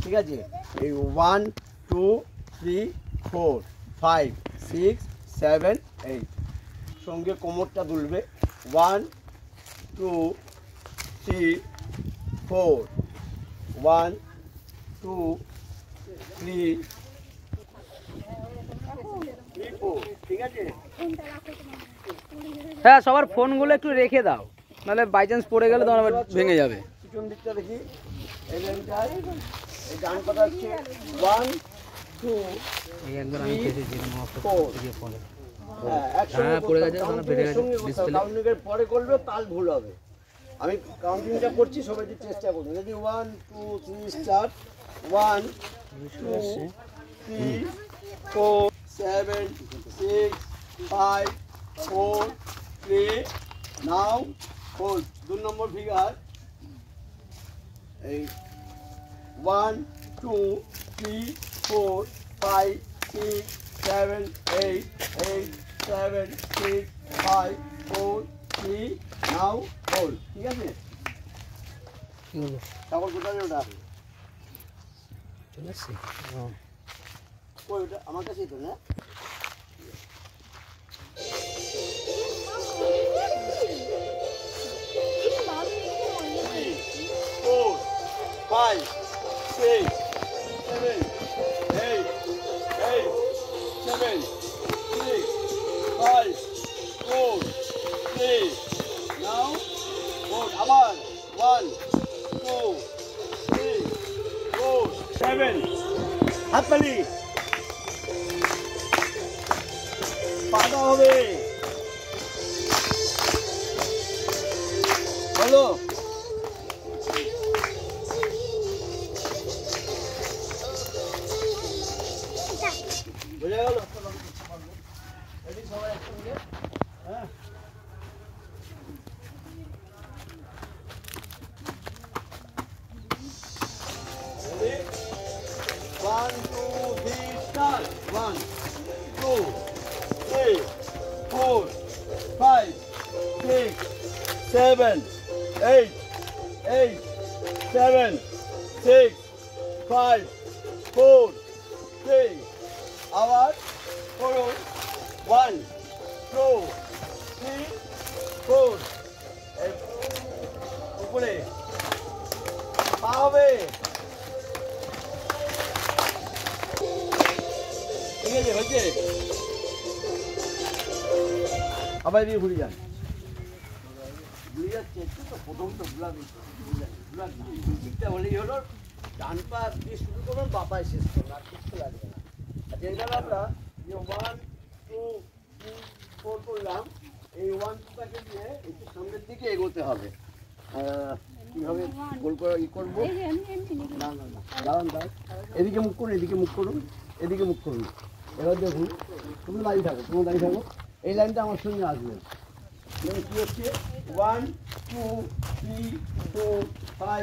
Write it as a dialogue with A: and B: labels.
A: ঠিক আছে? এই 1 2 3 4 5 6 7 8 সঙ্গে কোমরটা দুলবে 1 2 3 4 1 2 3 4 ঠিক আছে?
B: হ্যাঁ, সবার ফোনগুলো একটু রেখে দাও, নাহলে বাই চান্স পড়ে গেলে তোমার আবার ভেঙে যাবে।
A: পিছন দিকটা দেখি, এই লাইনটায় এই ডান পাটা হচ্ছে 1 2
B: এই একবার আমি কেটেছিলাম দিয়ে ফোনে।
A: হ্যাঁ, একসঙ্গে
B: পড়ে গেছে, ওখানে ফেটে গেছে ডিসপ্লে।
A: কাউন্টিংয়ের পরে করবে, তাল ভুল হবে। আমি কাউন্টিংটা করছি, সবাই যে চেষ্টা করবে। যদি 1 2 3 স্টার্ট 1 2 3 4 7 6 5 4 3 নাও হোল্ড। 2 নম্বর ফিগার এই 1 2 3 4 5 6 7 8 8 7 6 5 4 3 নাও হোল্ড। ঠিক আছে? তারপর কোথায় ওটা
B: চলে আসছে।
A: ওই ওটা আমার কাছেই তো না? 4 5 6 7 8 8 7 6 5 4 3 now hold আবার 1 2 3 4 7 হাততালি পাতা হবে বলো বোঝা গেল এটি সবাই একসঙ্গে হ্যাঁ One, two, three, start. 1 2 3 4 5 6 7 8 8 7 6 5 4 3 আবার করুন 1 2 3 4 উপরে পা হবে ঠিক আছে হয়েছে আবার দিয়ে ঘুরে যান ঘুরে যাচ্ছে একটু তো প্রথম তো ঘুরাবি ঠিকটা হলেই হলো ডান পা দিয়ে শুরু করুন বাপায় শেষ করুন আর কিছু লাগবে না আর যেটা আমরা যে 1 2 3 4 করলাম এই 1 2টাকে দিয়ে একটু সামনের দিকে এগোতে হবে কীভাবে গোল করে ই করবো না না না দাঁড়ান দাঁড়ান এদিকে মুখ করুন এদিকে মুখ করুন এদিকে মুখ করুন এবার দেখুন তুমি দাঁড়িয়ে থাকো এই লাইনটা আমার সঙ্গে আসবে কী হচ্ছে 1 2 3 4 5